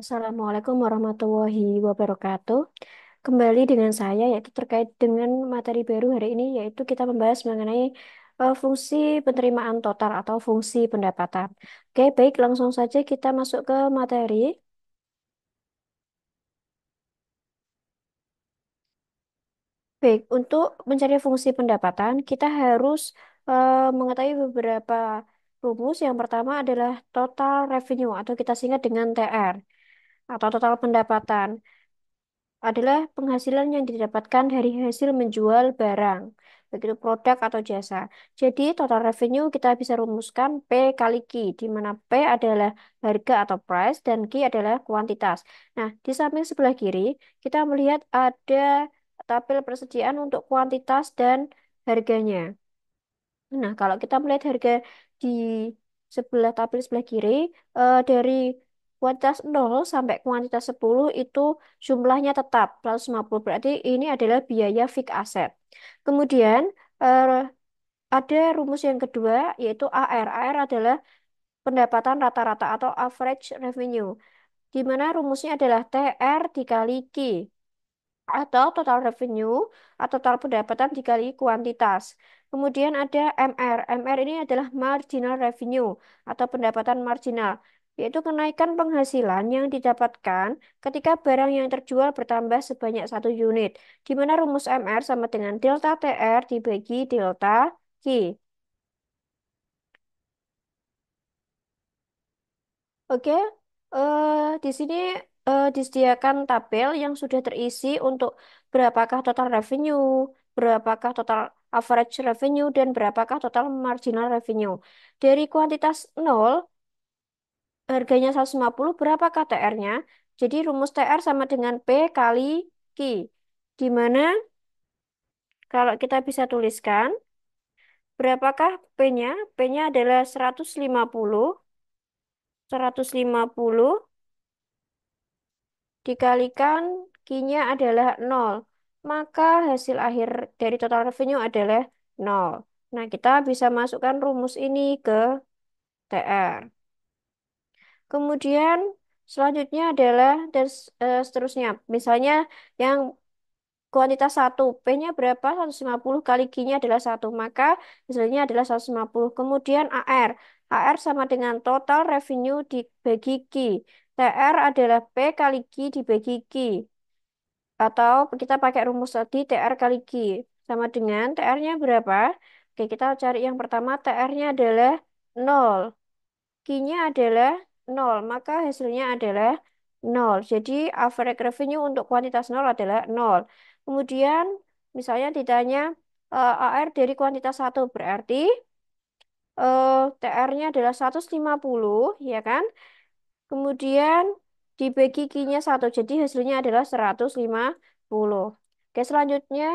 Assalamualaikum warahmatullahi wabarakatuh. Kembali dengan saya yaitu terkait dengan materi baru hari ini yaitu kita membahas mengenai fungsi penerimaan total atau fungsi pendapatan. Oke, baik langsung saja kita masuk ke materi. Baik, untuk mencari fungsi pendapatan kita harus mengetahui beberapa rumus. Yang pertama adalah total revenue atau kita singkat dengan TR atau total pendapatan. Adalah penghasilan yang didapatkan dari hasil menjual barang, begitu produk atau jasa. Jadi total revenue kita bisa rumuskan P kali Q, di mana P adalah harga atau price dan Q adalah kuantitas. Nah, di samping sebelah kiri kita melihat ada tabel persediaan untuk kuantitas dan harganya. Nah, kalau kita melihat harga di sebelah tabel sebelah kiri, dari kuantitas 0 sampai kuantitas 10 itu jumlahnya tetap 150. Berarti ini adalah biaya fixed asset. Kemudian eh, ada rumus yang kedua yaitu AR. AR adalah pendapatan rata-rata atau average revenue, di mana rumusnya adalah TR dikali Q atau total revenue atau total pendapatan dikali kuantitas. Kemudian ada MR. MR ini adalah marginal revenue atau pendapatan marginal, yaitu kenaikan penghasilan yang didapatkan ketika barang yang terjual bertambah sebanyak satu unit, di mana rumus MR sama dengan delta TR dibagi delta Q. Oke, di sini disediakan tabel yang sudah terisi untuk berapakah total revenue, berapakah total average revenue, dan berapakah total marginal revenue. Dari kuantitas 0, harganya 150, berapakah TR-nya? Jadi rumus TR sama dengan P kali Q, di mana kalau kita bisa tuliskan, berapakah P-nya? P-nya adalah 150, 150 dikalikan Q-nya adalah 0. Maka hasil akhir dari total revenue adalah 0. Nah, kita bisa masukkan rumus ini ke TR. Kemudian selanjutnya adalah dan seterusnya. Misalnya yang kuantitas satu, P-nya berapa? 150 kali Q-nya adalah satu, maka hasilnya adalah 150. Kemudian AR. AR sama dengan total revenue dibagi Q. TR adalah P kali Q dibagi Q. Atau kita pakai rumus tadi TR kali Q. Sama dengan TR-nya berapa? Oke, kita cari yang pertama TR-nya adalah 0. Q-nya adalah 0. Maka hasilnya adalah 0. Jadi average revenue untuk kuantitas 0 adalah 0. Kemudian misalnya ditanya AR dari kuantitas satu, berarti TR-nya adalah 150, ya kan? Kemudian dibagi Q-nya satu, jadi hasilnya adalah 150. Oke, selanjutnya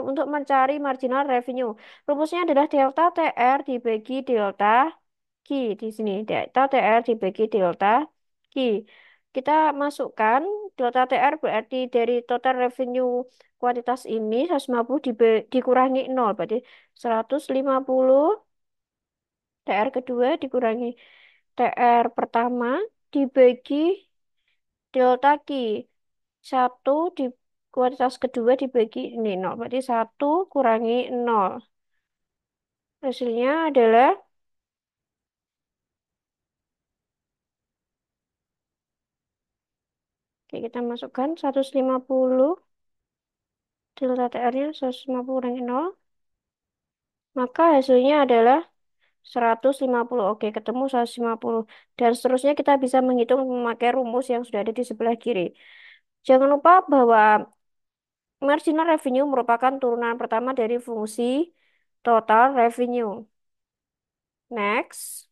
untuk mencari marginal revenue. Rumusnya adalah delta TR dibagi delta Q di sini. Delta TR dibagi delta Q. Kita masukkan delta TR berarti dari total revenue kuantitas ini 150 dikurangi 0. Berarti 150 TR kedua dikurangi TR pertama dibagi delta Q. Satu di kuantitas kedua dibagi ini 0. Berarti satu kurangi 0. Hasilnya adalah, oke, kita masukkan 150. Delta TR-nya 150 kurangi 0. Maka hasilnya adalah 150. Oke, ketemu 150. Dan seterusnya kita bisa menghitung memakai rumus yang sudah ada di sebelah kiri. Jangan lupa bahwa marginal revenue merupakan turunan pertama dari fungsi total revenue. Next.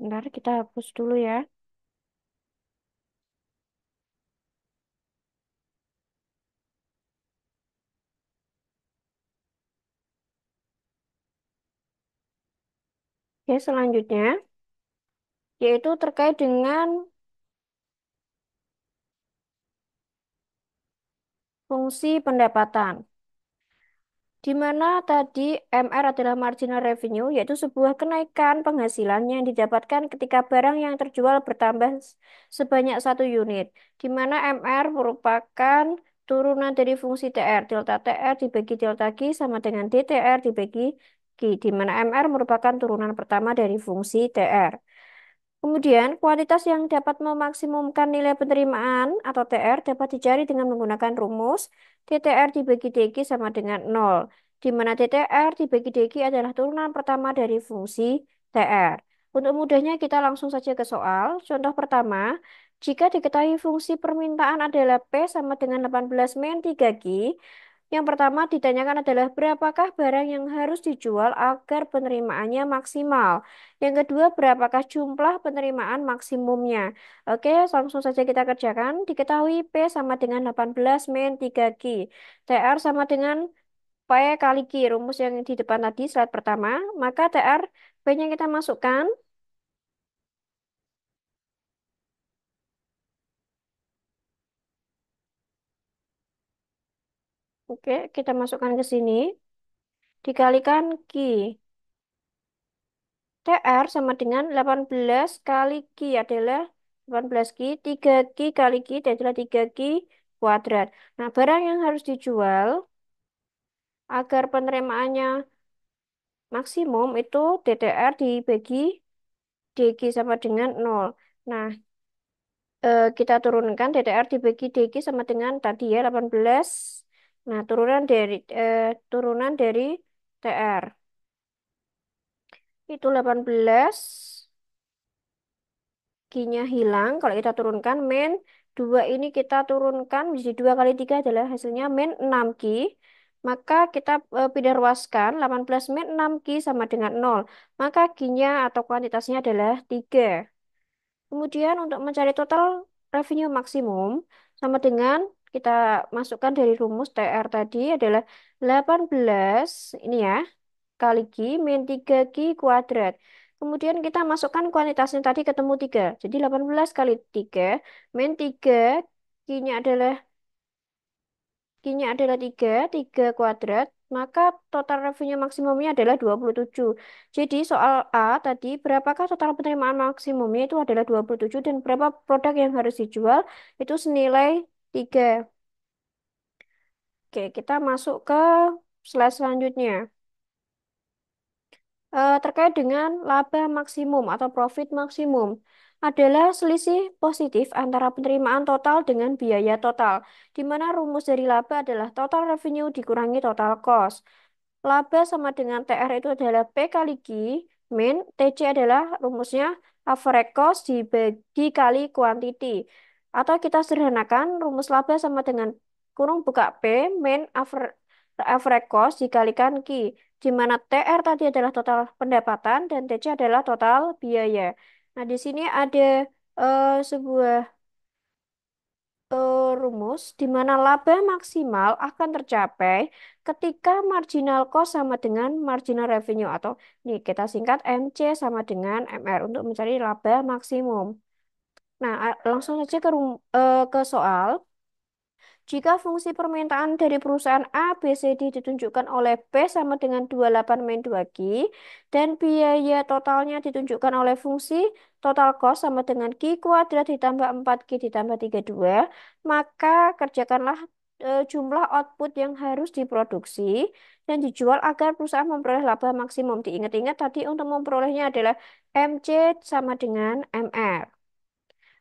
Bentar, kita hapus dulu ya. Oke, selanjutnya. yaitu terkait dengan fungsi pendapatan. Di mana tadi MR adalah marginal revenue, yaitu sebuah kenaikan penghasilan yang didapatkan ketika barang yang terjual bertambah sebanyak satu unit, di mana MR merupakan turunan dari fungsi TR. Delta TR dibagi delta Q sama dengan DTR dibagi Q, di mana MR merupakan turunan pertama dari fungsi TR. Kemudian, kuantitas yang dapat memaksimumkan nilai penerimaan atau TR dapat dicari dengan menggunakan rumus TTR dibagi DQ sama dengan nol, di mana TTR dibagi DQ adalah turunan pertama dari fungsi TR. Untuk mudahnya, kita langsung saja ke soal. Contoh pertama, jika diketahui fungsi permintaan adalah P sama dengan 18 min 3Q, yang pertama ditanyakan adalah berapakah barang yang harus dijual agar penerimaannya maksimal. Yang kedua, berapakah jumlah penerimaan maksimumnya? Oke, langsung saja kita kerjakan. Diketahui P sama dengan 18 min 3Q. TR sama dengan P kali Q, rumus yang di depan tadi slide pertama. Maka TR P-nya kita masukkan. Oke, kita masukkan ke sini. Dikalikan Q. TR sama dengan 18 kali Q adalah 18 Q, 3 Q kali Q adalah 3 Q kuadrat. Nah, barang yang harus dijual agar penerimaannya maksimum itu DTR dibagi DQ sama dengan nol. Nah, kita turunkan DTR dibagi DQ sama dengan tadi ya 18. Nah, turunan dari TR itu 18. Q-nya hilang. Kalau kita turunkan min 2 ini kita turunkan menjadi 2 kali 3 adalah hasilnya min 6 Q. Maka kita pindah ruaskan 18 min 6 Q sama dengan nol. Maka Q-nya atau kuantitasnya adalah 3. Kemudian untuk mencari total revenue maksimum sama dengan kita masukkan dari rumus TR tadi adalah 18 ini ya kali Q min 3 Q kuadrat. Kemudian kita masukkan kuantitasnya tadi ketemu 3. Jadi 18 kali 3 min 3 Q-nya adalah Q-nya adalah 3, 3 kuadrat. Maka total revenue maksimumnya adalah 27. Jadi soal A tadi berapakah total penerimaan maksimumnya itu adalah 27 dan berapa produk yang harus dijual itu senilai 3. Oke, kita masuk ke slide selanjutnya. Terkait dengan laba maksimum atau profit maksimum adalah selisih positif antara penerimaan total dengan biaya total, di mana rumus dari laba adalah total revenue dikurangi total cost. Laba sama dengan TR itu adalah P kali Q, min TC adalah rumusnya average cost dikali quantity. Atau kita sederhanakan, rumus laba sama dengan kurung buka P, min average cost dikalikan Q, di mana TR tadi adalah total pendapatan dan TC adalah total biaya. Nah, di sini ada sebuah rumus di mana laba maksimal akan tercapai ketika marginal cost sama dengan marginal revenue atau ini kita singkat MC sama dengan MR untuk mencari laba maksimum. Nah, langsung saja ke soal. Jika fungsi permintaan dari perusahaan A, B, C, D ditunjukkan oleh P sama dengan 28 min 2Q dan biaya totalnya ditunjukkan oleh fungsi total cost sama dengan Q kuadrat ditambah 4Q ditambah 32, maka kerjakanlah jumlah output yang harus diproduksi dan dijual agar perusahaan memperoleh laba maksimum. Diingat-ingat tadi untuk memperolehnya adalah MC sama dengan MR.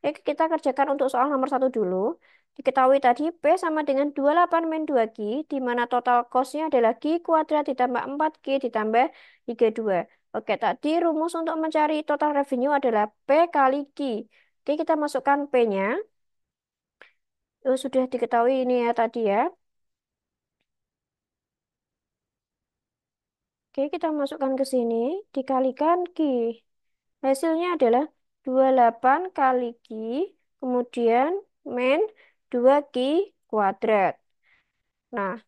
Oke, kita kerjakan untuk soal nomor satu dulu. Diketahui tadi P sama dengan 28 min 2Q, di mana total cost-nya adalah Q kuadrat ditambah 4Q ditambah 32. Oke, tadi rumus untuk mencari total revenue adalah P kali Q. Oke, kita masukkan P-nya. Sudah diketahui ini ya tadi ya. Oke, kita masukkan ke sini. Dikalikan Q. Hasilnya adalah 28 kali Q, kemudian min 2Q kuadrat. Nah,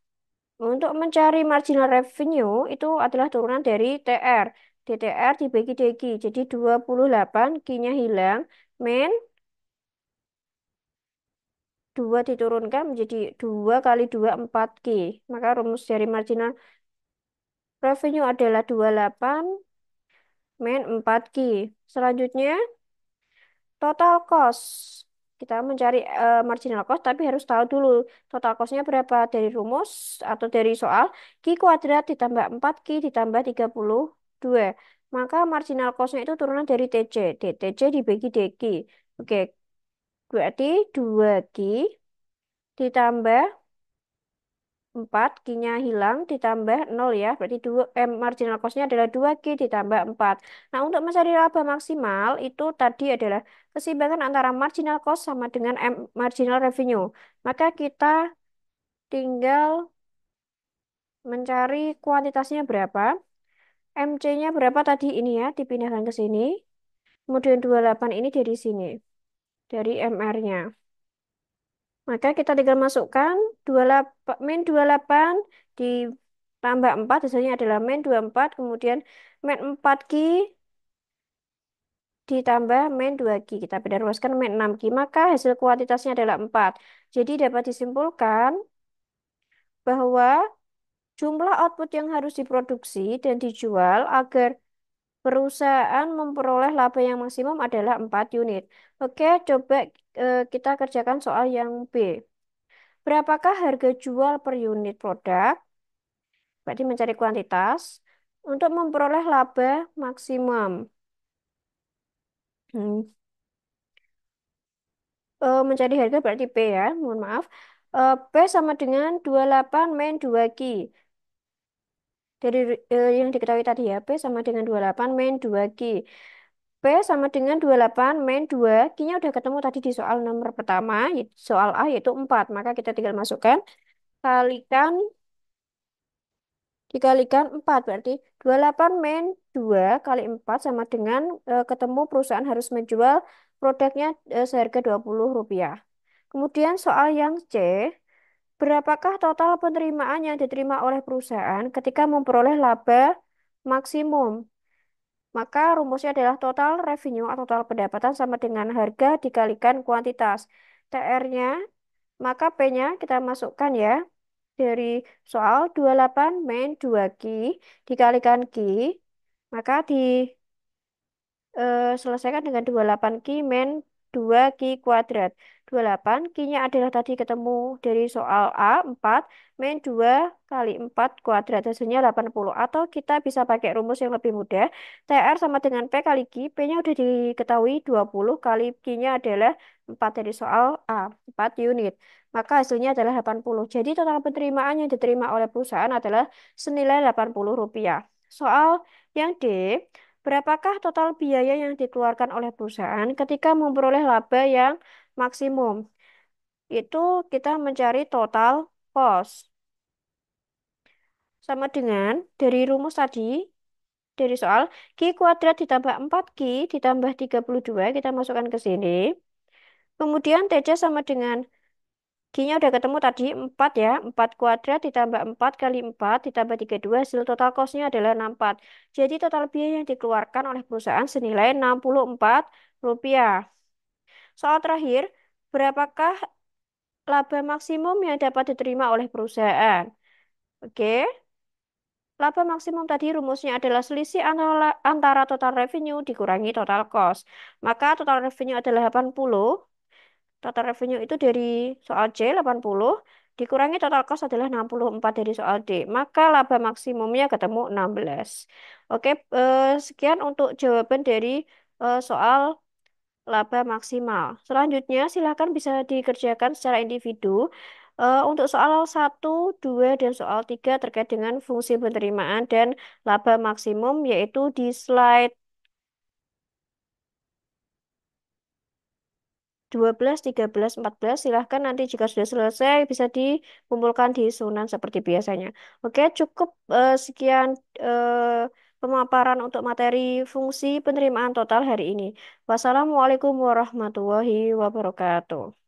untuk mencari marginal revenue itu adalah turunan dari TR. DTR dibagi DQ. Jadi 28, Q-nya hilang. Min 2 diturunkan menjadi 2 kali 2 4 Q. Maka rumus dari marginal revenue adalah 28 min 4 Q. Selanjutnya, total cost. Kita mencari marginal cost, tapi harus tahu dulu total costnya berapa dari rumus atau dari soal. Q kuadrat ditambah 4Q ditambah 32. Maka marginal costnya itu turunan dari TC. TC dibagi DQ. Oke, berarti 2Q ditambah 4, Q-nya hilang, ditambah 0 ya. Berarti marginal cost-nya adalah 2Q ditambah 4. Nah, untuk mencari laba maksimal, itu tadi adalah keseimbangan antara marginal cost sama dengan marginal revenue. Maka kita tinggal mencari kuantitasnya berapa. MC-nya berapa tadi ini ya, dipindahkan ke sini. Kemudian 28 ini dari sini, dari MR-nya. Maka kita tinggal masukkan 28, min 28 ditambah 4 hasilnya adalah min 24, kemudian min 4Q ditambah min 2Q. Kita beda ruaskan min 6Q, maka hasil kuantitasnya adalah 4. Jadi dapat disimpulkan bahwa jumlah output yang harus diproduksi dan dijual agar perusahaan memperoleh laba yang maksimum adalah 4 unit. Oke, coba kita kerjakan soal yang B. Berapakah harga jual per unit produk? Berarti mencari kuantitas untuk memperoleh laba maksimum. Hmm. Mencari harga berarti P ya, mohon maaf. P sama dengan 28 min 2Q. Dari yang diketahui tadi ya, P sama dengan 28 min 2Q. P sama dengan 28 min 2. Q-nya udah ketemu tadi di soal nomor pertama, soal A yaitu 4. Maka kita tinggal masukkan, kalikan dikalikan 4 berarti 28 min 2 kali 4 sama dengan ketemu perusahaan harus menjual produknya seharga Rp20. Kemudian soal yang C, berapakah total penerimaan yang diterima oleh perusahaan ketika memperoleh laba maksimum? Maka rumusnya adalah total revenue atau total pendapatan sama dengan harga dikalikan kuantitas. TR-nya, maka P-nya kita masukkan ya dari soal 28 min 2Q dikalikan Q, maka selesaikan dengan 28Q min 2Q kuadrat. 28, Q-nya adalah tadi ketemu dari soal A, 4, min 2 kali 4 kuadrat, hasilnya 80. Atau kita bisa pakai rumus yang lebih mudah. TR sama dengan P kali Q, P-nya udah diketahui 20 kali Q-nya adalah 4 dari soal A, 4 unit. Maka hasilnya adalah 80. Jadi total penerimaan yang diterima oleh perusahaan adalah senilai Rp80. Soal yang D, berapakah total biaya yang dikeluarkan oleh perusahaan ketika memperoleh laba yang maksimum? Itu kita mencari total cost. Sama dengan dari rumus tadi, dari soal Q kuadrat ditambah 4Q ditambah 32, kita masukkan ke sini. Kemudian TC sama dengan Q-nya udah ketemu tadi 4 ya. 4 kuadrat ditambah 4 kali 4 ditambah 32, hasil total cost-nya adalah 64. Jadi total biaya yang dikeluarkan oleh perusahaan senilai Rp64. Soal terakhir, berapakah laba maksimum yang dapat diterima oleh perusahaan? Oke, laba maksimum tadi rumusnya adalah selisih antara total revenue dikurangi total cost. Maka total revenue adalah 80. Total revenue itu dari soal C 80 dikurangi total cost adalah 64 dari soal D. Maka laba maksimumnya ketemu 16. Oke, sekian untuk jawaban dari soal laba maksimal. Selanjutnya silakan bisa dikerjakan secara individu. Untuk soal 1, 2, dan soal 3 terkait dengan fungsi penerimaan dan laba maksimum yaitu di slide 12, 13, 14. Silahkan nanti jika sudah selesai bisa dikumpulkan di susunan seperti biasanya. Oke, cukup sekian pemaparan untuk materi fungsi penerimaan total hari ini. Wassalamualaikum warahmatullahi wabarakatuh.